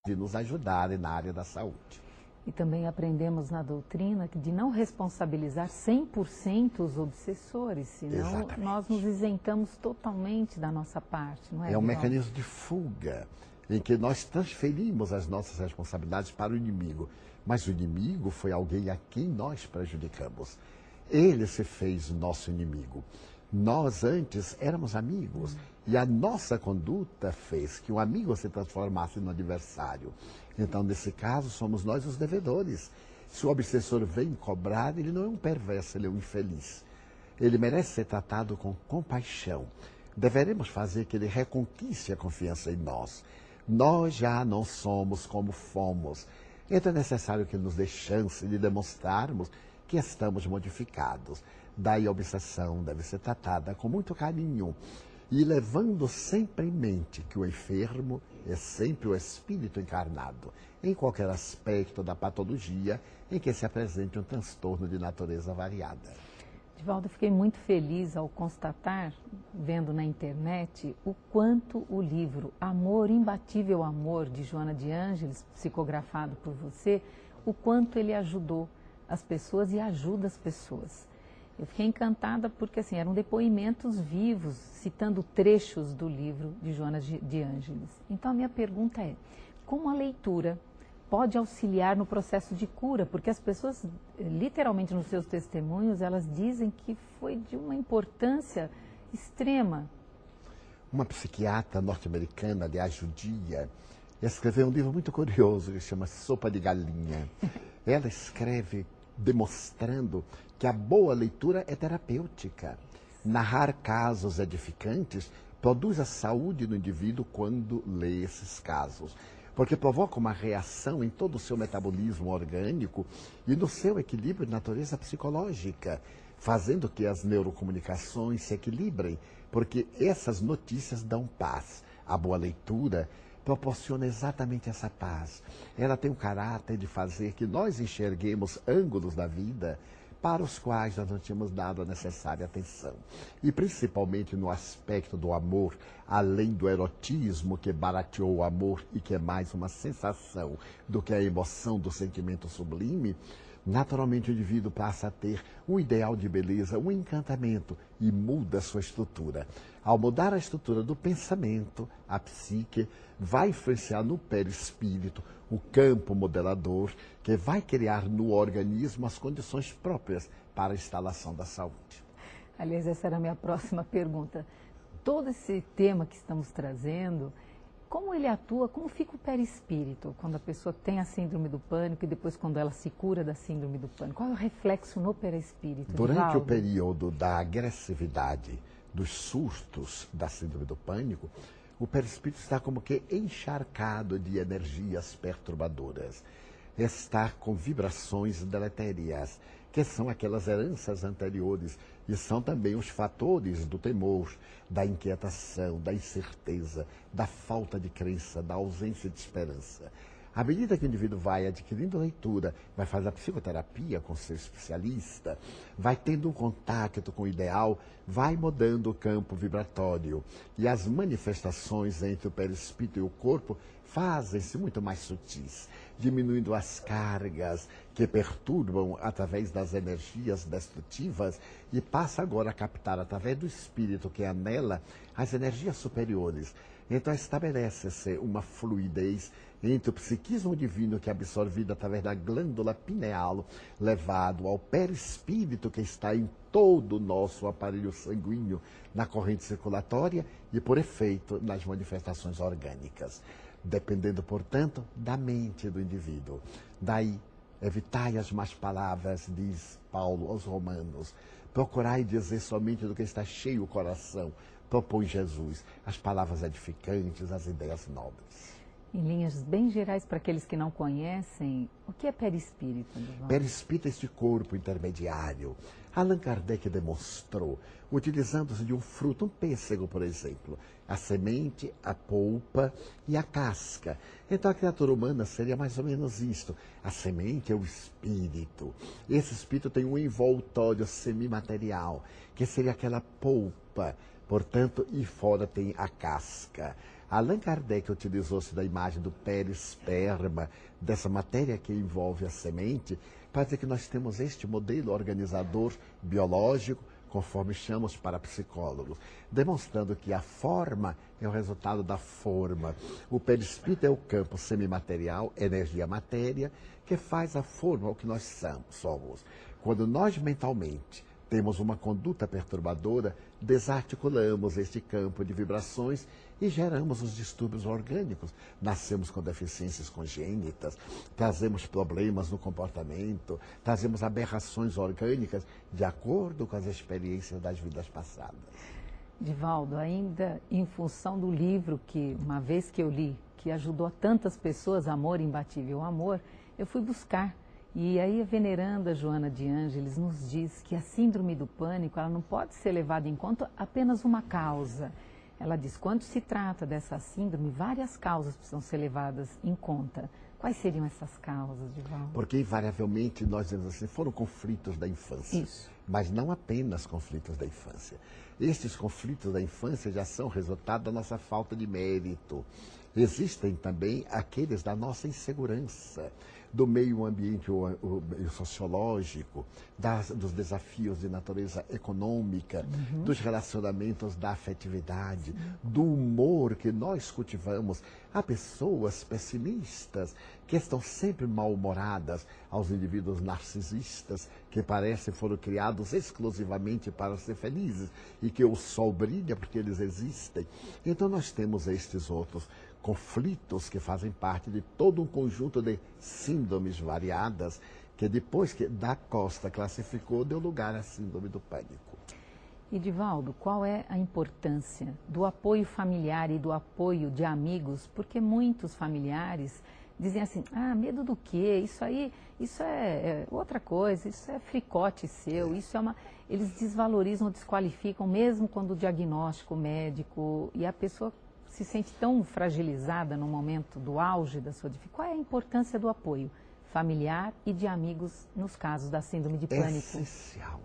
de nos ajudarem na área da saúde. E também aprendemos na doutrina de não responsabilizar 100% os obsessores, senão Exatamente. nós nos isentamos totalmente da nossa parte, não é? É um mecanismo de fuga, em que nós transferimos as nossas responsabilidades para o inimigo. Mas o inimigo foi alguém a quem nós prejudicamos. Ele se fez nosso inimigo. Nós antes éramos amigos e a nossa conduta fez que um amigo se transformasse no adversário. Então, nesse caso, somos nós os devedores. Se o obsessor vem cobrar, ele não é um perverso, ele é um infeliz. Ele merece ser tratado com compaixão. Deveremos fazer que ele reconquiste a confiança em nós. Nós já não somos como fomos. Então é necessário que ele nos dê chance de demonstrarmos que estamos modificados. Daí a obsessão deve ser tratada com muito carinho e levando sempre em mente que o enfermo é sempre o espírito encarnado, em qualquer aspecto da patologia em que se apresente um transtorno de natureza variada. Divaldo, eu fiquei muito feliz ao constatar, vendo na internet, o quanto o livro Amor, Imbatível Amor, de Joana de Ângeles, psicografado por você, o quanto ele ajudou as pessoas e ajuda as pessoas. Eu fiquei encantada porque assim, eram depoimentos vivos, citando trechos do livro de Joana de Ângeles. Então a minha pergunta é, como a leitura pode auxiliar no processo de cura? Porque as pessoas, literalmente nos seus testemunhos, elas dizem que foi de uma importância extrema. Uma psiquiatra norte-americana, aliás, judia, escreveu um livro muito curioso que se chama Sopa de Galinha. Ela escreve demonstrando que a boa leitura é terapêutica. Narrar casos edificantes produz a saúde no indivíduo quando lê esses casos, porque provoca uma reação em todo o seu metabolismo orgânico e no seu equilíbrio de natureza psicológica, fazendo que as neurocomunicações se equilibrem, porque essas notícias dão paz. A boa leitura proporciona exatamente essa paz. Ela tem o caráter de fazer que nós enxerguemos ângulos da vida para os quais nós não tínhamos dado a necessária atenção. E principalmente no aspecto do amor, além do erotismo que barateou o amor e que é mais uma sensação do que a emoção do sentimento sublime, naturalmente o indivíduo passa a ter um ideal de beleza, um encantamento e muda a sua estrutura. Ao mudar a estrutura do pensamento, a psique vai influenciar no perispírito o campo modelador que vai criar no organismo as condições próprias para a instalação da saúde. Aliás, essa era a minha próxima pergunta. Todo esse tema que estamos trazendo, como ele atua, como fica o perispírito quando a pessoa tem a síndrome do pânico e depois quando ela se cura da síndrome do pânico? Qual é o reflexo no perispírito? Durante Divaldo? o período da agressividade, dos sustos da síndrome do pânico, o perispírito está como que encharcado de energias perturbadoras. Está com vibrações deletérias, que são aquelas heranças anteriores e são também os fatores do temor, da inquietação, da incerteza, da falta de crença, da ausência de esperança. À medida que o indivíduo vai adquirindo leitura, vai fazer a psicoterapia com seu especialista, vai tendo um contato com o ideal, vai mudando o campo vibratório. E as manifestações entre o perispírito e o corpo fazem-se muito mais sutis, diminuindo as cargas que perturbam através das energias destrutivas e passa agora a captar através do espírito que anela as energias superiores. Então estabelece-se uma fluidez entre o psiquismo divino que é absorvido através da glândula pineal, levado ao perispírito que está em todo o nosso aparelho sanguíneo, na corrente circulatória e, por efeito, nas manifestações orgânicas. Dependendo, portanto, da mente do indivíduo. Daí, evitai as más palavras, diz Paulo aos Romanos. Procurai dizer somente do que está cheio o coração, propõe Jesus, as palavras edificantes, as ideias nobres. Em linhas bem gerais, para aqueles que não conhecem, o que é perispírito? Perispírito é este corpo intermediário. Allan Kardec demonstrou, utilizando-se de um fruto, um pêssego, por exemplo, a semente, a polpa e a casca. Então a criatura humana seria mais ou menos isto. A semente é o espírito. Esse espírito tem um envoltório semimaterial, que seria aquela polpa. Portanto, e fora tem a casca. Allan Kardec utilizou-se da imagem do perisperma, dessa matéria que envolve a semente, para dizer que nós temos este modelo organizador biológico, conforme chamamos para psicólogos, demonstrando que a forma é o resultado da forma. O perispírito é o campo semimaterial, energia-matéria, que faz a forma, o que nós somos. Quando nós mentalmente temos uma conduta perturbadora, desarticulamos este campo de vibrações e geramos os distúrbios orgânicos. Nascemos com deficiências congênitas, trazemos problemas no comportamento, trazemos aberrações orgânicas de acordo com as experiências das vidas passadas. Divaldo, ainda em função do livro que, uma vez que eu li, que ajudou tantas pessoas, Amor Imbatível Amor, eu fui buscar. E aí a veneranda Joana de Ângeles nos diz que a síndrome do pânico ela não pode ser levada em conta apenas uma causa. Ela diz, quando se trata dessa síndrome, várias causas precisam ser levadas em conta. Quais seriam essas causas, Divaldo? Porque invariavelmente nós dizemos assim, foram conflitos da infância. Isso. Mas não apenas conflitos da infância. Estes conflitos da infância já são resultado da nossa falta de mérito. Existem também aqueles da nossa insegurança, do meio ambiente o meio sociológico, dos desafios de natureza econômica, dos relacionamentos da afetividade, do humor que nós cultivamos. Há pessoas pessimistas que estão sempre mal-humoradas, aos indivíduos narcisistas que parecem foram criados exclusivamente para ser felizes e que o sol brilha porque eles existem. Então nós temos estes outros conflitos que fazem parte de todo um conjunto de síndromes variadas que depois que da Costa classificou, deu lugar à síndrome do pânico. E Divaldo, qual é a importância do apoio familiar e do apoio de amigos? Porque muitos familiares dizem assim, medo do quê? Isso é outra coisa, isso é fricote seu, isso é uma... Eles desvalorizam, desqualificam, mesmo quando o diagnóstico médico e a pessoa se sente tão fragilizada no momento do auge da sua dificuldade. Qual é a importância do apoio familiar e de amigos nos casos da síndrome de pânico? Essencial.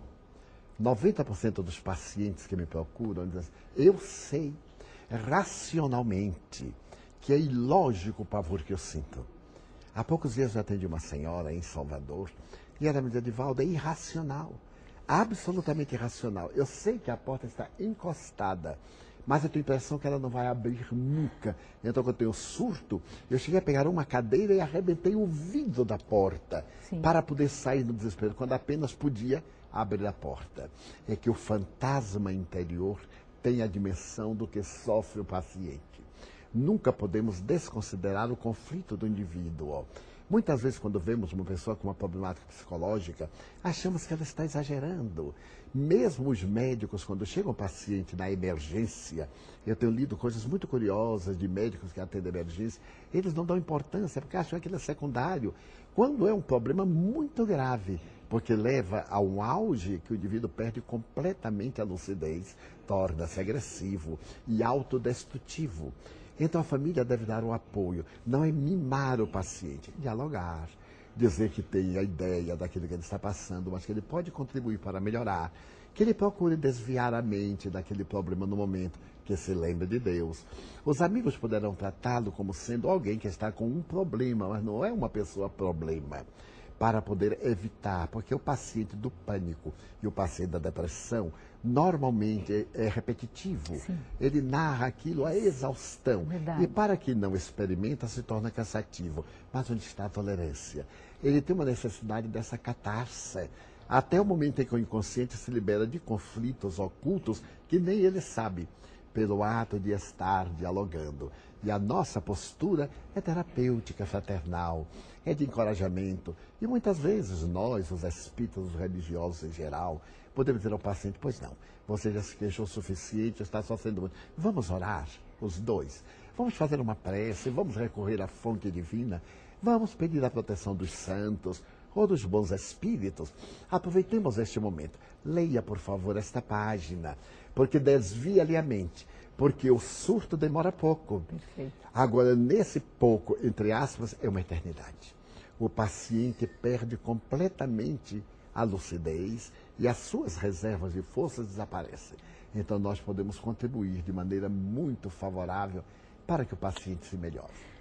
90% dos pacientes que me procuram dizem, eu sei racionalmente que é ilógico o pavor que eu sinto. Há poucos dias eu atendi uma senhora em Salvador e ela me dizia, Divaldo, é irracional, absolutamente irracional. Eu sei que a porta está encostada, mas eu tenho a impressão que ela não vai abrir nunca. Então, quando eu tenho surto, eu cheguei a pegar uma cadeira e arrebentei o vidro da porta para poder sair do desespero, quando apenas podia abrir a porta. É que o fantasma interior tem a dimensão do que sofre o paciente. Nunca podemos desconsiderar o conflito do indivíduo. Muitas vezes, quando vemos uma pessoa com uma problemática psicológica, achamos que ela está exagerando. Mesmo os médicos, quando chega um paciente na emergência, eu tenho lido coisas muito curiosas de médicos que atendem emergência, eles não dão importância, porque acham que aquilo é secundário, quando é um problema muito grave, porque leva a um auge que o indivíduo perde completamente a lucidez, torna-se agressivo e autodestrutivo. Então a família deve dar o apoio, não é mimar o paciente, dialogar, dizer que tem a ideia daquilo que ele está passando, mas que ele pode contribuir para melhorar, que ele procure desviar a mente daquele problema no momento, que se lembre de Deus. Os amigos poderão tratá-lo como sendo alguém que está com um problema, mas não é uma pessoa problema, para poder evitar, porque o paciente do pânico e o paciente da depressão normalmente é repetitivo. Sim. Ele narra aquilo a exaustão. Verdade. E para quem não experimenta, se torna cansativo. Mas onde está a tolerância? Ele tem uma necessidade dessa catarse. Até o momento em que o inconsciente se libera de conflitos ocultos que nem ele sabe, pelo ato de estar dialogando. E a nossa postura é terapêutica, fraternal, é de encorajamento. E muitas vezes nós, os espíritos, os religiosos em geral, podemos dizer ao paciente, pois não, você já se queixou o suficiente, está sofrendo muito. Vamos orar, os dois. Vamos fazer uma prece, vamos recorrer à fonte divina, vamos pedir a proteção dos santos ou dos bons espíritos. Aproveitemos este momento. Leia, por favor, esta página, porque desvia-lhe a mente. Porque o surto demora pouco. Perfeito. Agora, nesse pouco, entre aspas, é uma eternidade. O paciente perde completamente a lucidez e as suas reservas de forças desaparecem. Então, nós podemos contribuir de maneira muito favorável para que o paciente se melhore.